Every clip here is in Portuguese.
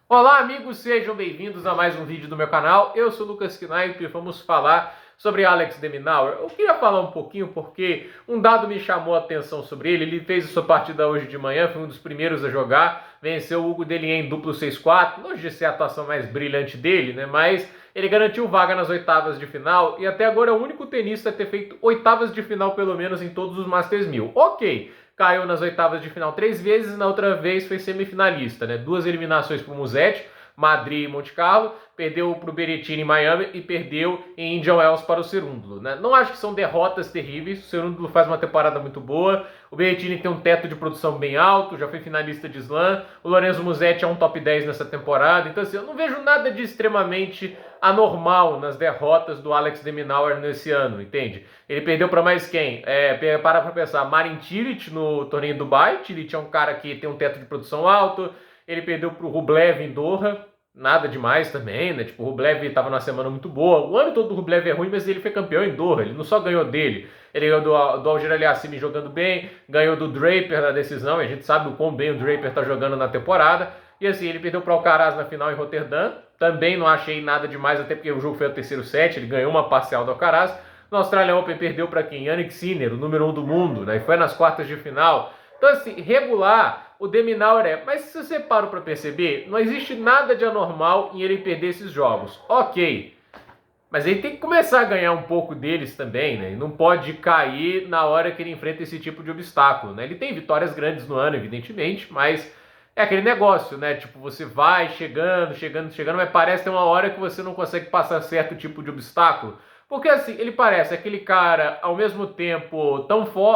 Olá, amigos, sejam bem-vindos a mais um vídeo do meu canal. Eu sou o Lucas Knaip e vamos falar sobre Alex de Minaur. Eu queria falar um pouquinho porque um dado me chamou a atenção sobre ele. Ele fez a sua partida hoje de manhã, foi um dos primeiros a jogar, venceu o Hugo Dellien em duplo 6-4. Longe de ser a atuação mais brilhante dele, né? Mas ele garantiu vaga nas oitavas de final e até agora é o único tenista a ter feito oitavas de final pelo menos em todos os Masters 1000. Ok, caiu nas oitavas de final 3 vezes, na outra vez foi semifinalista, né? 2 eliminações para o Musetti, Madrid e Monte Carlo, perdeu para o Berrettini em Miami e perdeu em Indian Wells para o Cerúndulo, né? Não acho que são derrotas terríveis, o Cerúndulo faz uma temporada muito boa, o Berrettini tem um teto de produção bem alto, já foi finalista de Slam, o Lorenzo Musetti é um top 10 nessa temporada, então assim, eu não vejo nada de extremamente anormal nas derrotas do Alex de Minaur nesse ano, entende? Ele perdeu para mais quem? Para pensar, Marin Cilic no torneio Dubai. Cilic é um cara que tem um teto de produção alto. Ele perdeu para o Rublev em Doha, nada demais também, né? Tipo, o Rublev estava numa semana muito boa. O ano todo do Rublev é ruim, mas ele foi campeão em Doha. Ele não só ganhou dele, ele ganhou do Alger Aliassime jogando bem, ganhou do Draper na decisão. E a gente sabe o quão bem o Draper está jogando na temporada. E assim, ele perdeu para o Alcaraz na final em Roterdã. Também não achei nada demais, até porque o jogo foi o terceiro set. Ele ganhou uma parcial do Alcaraz. No Australian Open perdeu para quem? Yannick Sinner, o número 1 do mundo, né? E foi nas quartas de final. Então, assim, regular, o de Minaur é. Mas se você para para perceber, não existe nada de anormal em ele perder esses jogos. Ok. Mas ele tem que começar a ganhar um pouco deles também, né? E não pode cair na hora que ele enfrenta esse tipo de obstáculo, né? Ele tem vitórias grandes no ano, evidentemente, mas é aquele negócio, né? Tipo, você vai chegando, mas parece ter uma hora que você não consegue passar certo tipo de obstáculo. Porque assim, ele parece aquele cara ao mesmo tempo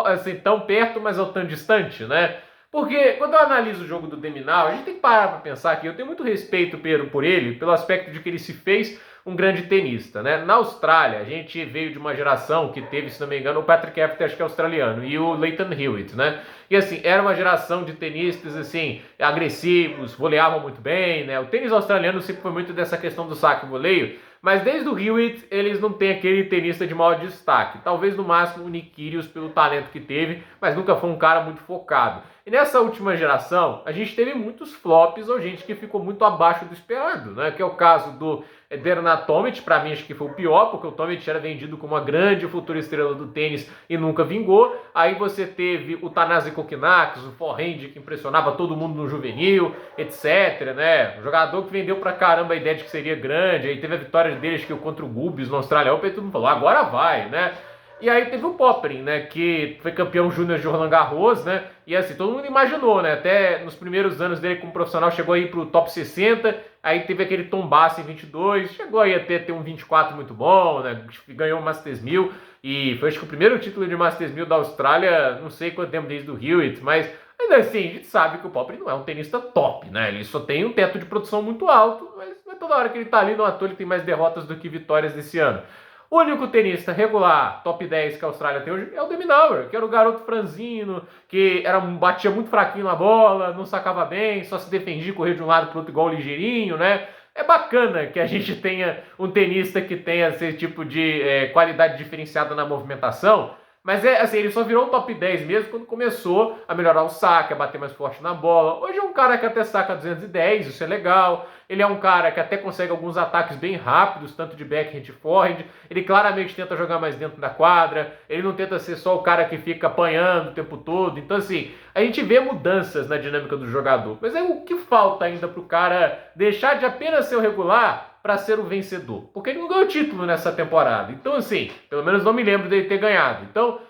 assim, tão perto, mas ao tão distante, né? Porque quando eu analiso o jogo do Deminal, a gente tem que parar para pensar que eu tenho muito respeito por ele, pelo aspecto de que ele se fez um grande tenista, né? Na Austrália, a gente veio de uma geração que teve, se não me engano, o Patrick After, acho que é australiano, e o Leighton Hewitt, né? E assim, era uma geração de tenistas, assim, agressivos, voleavam muito bem, né? O tênis australiano sempre foi muito dessa questão do saque e voleio, mas desde o Hewitt, eles não têm aquele tenista de maior destaque. Talvez no máximo o Nick Kyrgios pelo talento que teve, mas nunca foi um cara muito focado. E nessa última geração, a gente teve muitos flops ou gente que ficou muito abaixo do esperado, né? Que é o caso do Bernard Tomic, para mim acho que foi o pior, porque o Tomic era vendido como uma grande futura estrela do tênis e nunca vingou. Aí você teve o Thanasi Kokkinakis, o forehand que impressionava todo mundo no juvenil, etc, né? Um jogador que vendeu pra caramba a ideia de que seria grande. Aí teve a vitória dele, acho que contra o Gulbis no Australian Open, todo mundo falou, agora vai, né? E aí teve o Popperin, né, que foi campeão júnior de Roland Garros, né, e assim, todo mundo imaginou, né, até nos primeiros anos dele como profissional chegou aí pro top 60, aí teve aquele tombaço em 22, chegou aí até ter um 24 muito bom, né, ganhou o Masters 1000, e foi acho que o primeiro título de Masters 1000 da Austrália, não sei quanto tempo desde o Hewitt, mas ainda assim, a gente sabe que o Popperin não é um tenista top, né, ele só tem um teto de produção muito alto, mas não é toda hora que ele tá ali no ator, ele tem mais derrotas do que vitórias desse ano. O único tenista regular, top 10 que a Austrália tem hoje é o de Minaur, que era o garoto franzino, que batia muito fraquinho na bola, não sacava bem, só se defendia, corria de um lado para o outro igual ligeirinho, né? É bacana que a gente tenha um tenista que tenha esse tipo de qualidade diferenciada na movimentação, mas assim, ele só virou um top 10 mesmo quando começou a melhorar o saque, a bater mais forte na bola. Hoje é um cara que até saca 210, isso é legal. Ele é um cara que até consegue alguns ataques bem rápidos, tanto de backhand e forehand. Ele claramente tenta jogar mais dentro da quadra. Ele não tenta ser só o cara que fica apanhando o tempo todo. Então, assim, a gente vê mudanças na dinâmica do jogador. Mas é o que falta ainda pro cara deixar de apenas ser o regular para ser o vencedor. Porque ele não ganhou título nessa temporada. Então, assim, pelo menos não me lembro dele ter ganhado. Então,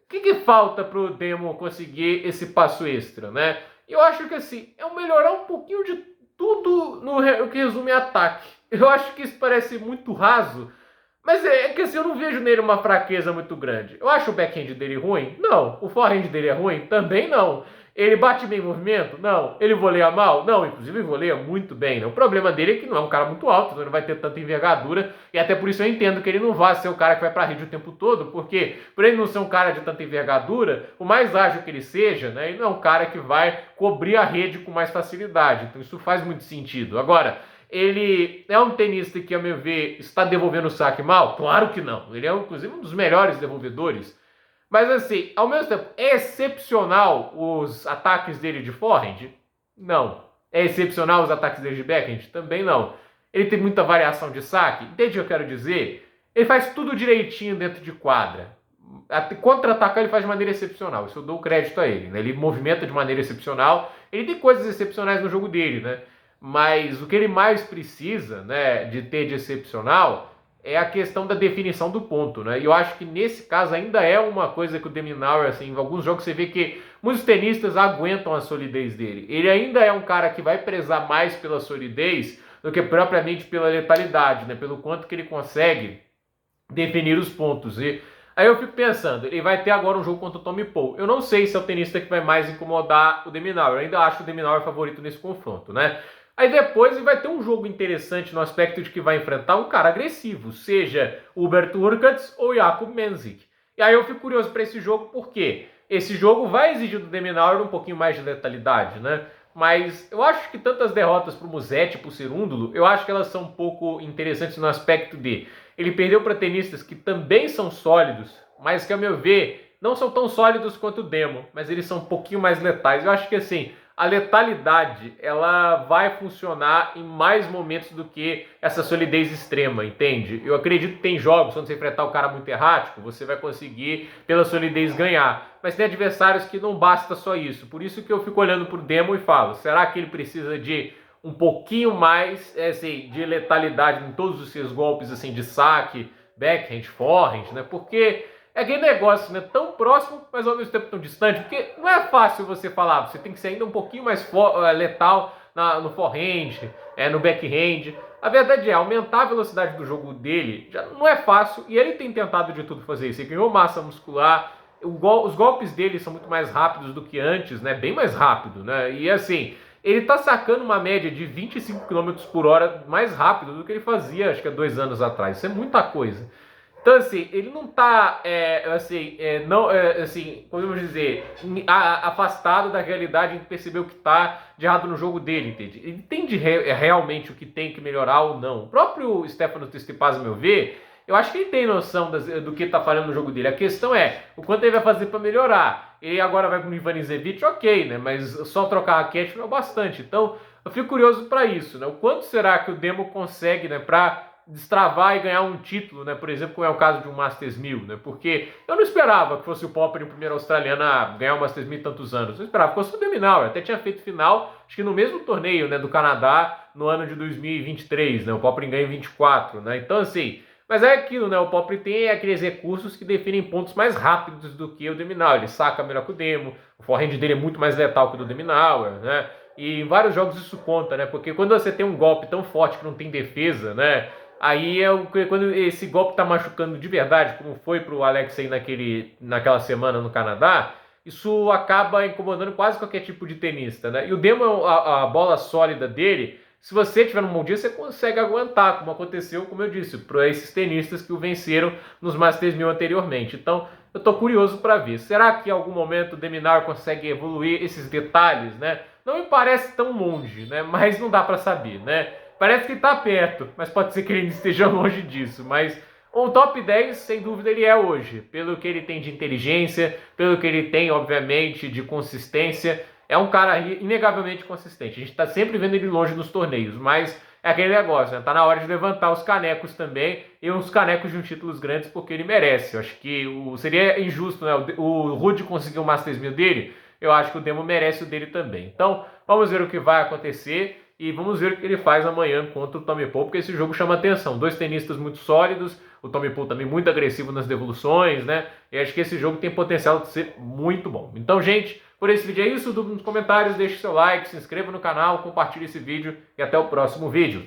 o que falta pro Demo conseguir esse passo extra, né? Eu acho que, assim, é melhorar um pouquinho de tudo no que resume ataque. Eu acho que isso parece muito raso, mas é que assim, eu não vejo nele uma fraqueza muito grande. Eu acho o backhand dele ruim? Não. O forehand dele é ruim? Também não. Ele bate bem em movimento? Não. Ele voleia mal? Não. Inclusive ele voleia muito bem, né? O problema dele é que não é um cara muito alto, então ele não vai ter tanta envergadura, e até por isso eu entendo que ele não vai ser o cara que vai pra rede o tempo todo, porque por ele não ser um cara de tanta envergadura, o mais ágil que ele seja, né, ele não é um cara que vai cobrir a rede com mais facilidade. Então isso faz muito sentido. Agora, ele é um tenista que, a meu ver, está devolvendo o saque mal? Claro que não. Ele é, inclusive, um dos melhores devolvedores. Mas, assim, ao mesmo tempo, é excepcional os ataques dele de forehand? Não. É excepcional os ataques dele de backhand? Também não. Ele tem muita variação de saque? Entende o que eu quero dizer? Ele faz tudo direitinho dentro de quadra. Contra-atacar ele faz de maneira excepcional, isso eu dou crédito a ele, né? Ele movimenta de maneira excepcional, ele tem coisas excepcionais no jogo dele, né? Mas o que ele mais precisa, né, de ter de excepcional é a questão da definição do ponto, né? E eu acho que nesse caso ainda é uma coisa que o De Minaur, assim, em alguns jogos você vê que muitos tenistas aguentam a solidez dele. Ele ainda é um cara que vai prezar mais pela solidez do que propriamente pela letalidade, né? Pelo quanto que ele consegue definir os pontos. E aí eu fico pensando, ele vai ter agora um jogo contra o Tommy Paul. Eu não sei se é o tenista que vai mais incomodar o De Minaur. Eu ainda acho o De Minaur favorito nesse confronto, né? Aí depois ele vai ter um jogo interessante no aspecto de que vai enfrentar um cara agressivo, seja o Hubert Hurkacz ou Jakub Mensik. E aí eu fico curioso para esse jogo, porque esse jogo vai exigir do De Minaur um pouquinho mais de letalidade, né? Mas eu acho que tantas derrotas para o Musetti e para o Cerúndolo, eu acho que elas são um pouco interessantes no aspecto de ele perdeu para tenistas que também são sólidos, mas que, a meu ver, não são tão sólidos quanto o Demo, mas eles são um pouquinho mais letais. Eu acho que, assim, a letalidade, ela vai funcionar em mais momentos do que essa solidez extrema, entende? Eu acredito que tem jogos, quando você enfrentar o cara muito errático, você vai conseguir, pela solidez, ganhar. Mas tem adversários que não basta só isso. Por isso que eu fico olhando pro Demo e falo, será que ele precisa de um pouquinho mais assim, de letalidade em todos os seus golpes assim, de saque, backhand, forehand, né? Porque é aquele negócio, né? Tão próximo, mas ao mesmo tempo tão distante. Porque não é fácil você falar, você tem que ser ainda um pouquinho mais letal no forehand, no backhand. A verdade é, aumentar a velocidade do jogo dele já não é fácil e ele tem tentado de tudo fazer isso. Ele ganhou massa muscular, os golpes dele são muito mais rápidos do que antes, né? Bem mais rápido, né? E assim, ele tá sacando uma média de 25 km por hora mais rápido do que ele fazia, acho que há 2 anos atrás. Isso é muita coisa. Então, assim, ele não tá, podemos dizer, afastado da realidade em perceber o que tá de errado no jogo dele, entende? Ele entende realmente o que tem que melhorar ou não. O próprio Stefano Tsitsipas, a meu ver, eu acho que ele tem noção do que tá falhando no jogo dele. A questão é o quanto ele vai fazer para melhorar. Ele agora vai com o Ivan Izevich, ok, né? Mas só trocar a raquete não é bastante. Então, eu fico curioso para isso, né? O quanto será que o Demo consegue, né, para destravar e ganhar um título, né? Por exemplo, como é o caso de um Masters 1000, né? Porque eu não esperava que fosse o Popper, o primeiro australiano, a ganhar o Masters 1000 tantos anos. Eu esperava que fosse o De Minaur. Até tinha feito final, acho que no mesmo torneio, né, do Canadá, no ano de 2023, né? O Popper ganha em 24, né? Então, assim, mas é aquilo, né? O Popper tem aqueles recursos que definem pontos mais rápidos do que o De Minaur. Ele saca melhor que o Demo, o forehand dele é muito mais letal que o do De Minaur, né? E em vários jogos isso conta, né? Porque quando você tem um golpe tão forte que não tem defesa, né? Aí quando esse golpe tá machucando de verdade, como foi pro Alexei naquela semana no Canadá, isso acaba incomodando quase qualquer tipo de tenista, né? E o Demo, a bola sólida dele, se você tiver num bom dia, você consegue aguentar, como aconteceu, como eu disse, para esses tenistas que o venceram nos Masters 1000 anteriormente. Então, eu tô curioso para ver. Será que em algum momento o De Minaur consegue evoluir esses detalhes, né? Não me parece tão longe, né? Mas não dá para saber, né? Parece que está perto, mas pode ser que ele ainda esteja longe disso. Mas um top 10, sem dúvida, ele é hoje. Pelo que ele tem de inteligência, pelo que ele tem, obviamente, de consistência. É um cara inegavelmente consistente. A gente está sempre vendo ele longe nos torneios, mas é aquele negócio, né? Tá na hora de levantar os canecos também, e uns canecos de um títulos grandes, porque ele merece. Eu acho que seria injusto, né? O Ruud conseguiu o Masters 1000 dele, eu acho que o Demo merece o dele também. Então, vamos ver o que vai acontecer. E vamos ver o que ele faz amanhã contra o Tommy Paul, porque esse jogo chama atenção. 2 tenistas muito sólidos, o Tommy Paul também muito agressivo nas devoluções, né? E acho que esse jogo tem potencial de ser muito bom. Então, gente, por esse vídeo é isso. Dúvida nos comentários, deixe seu like, se inscreva no canal, compartilhe esse vídeo e até o próximo vídeo.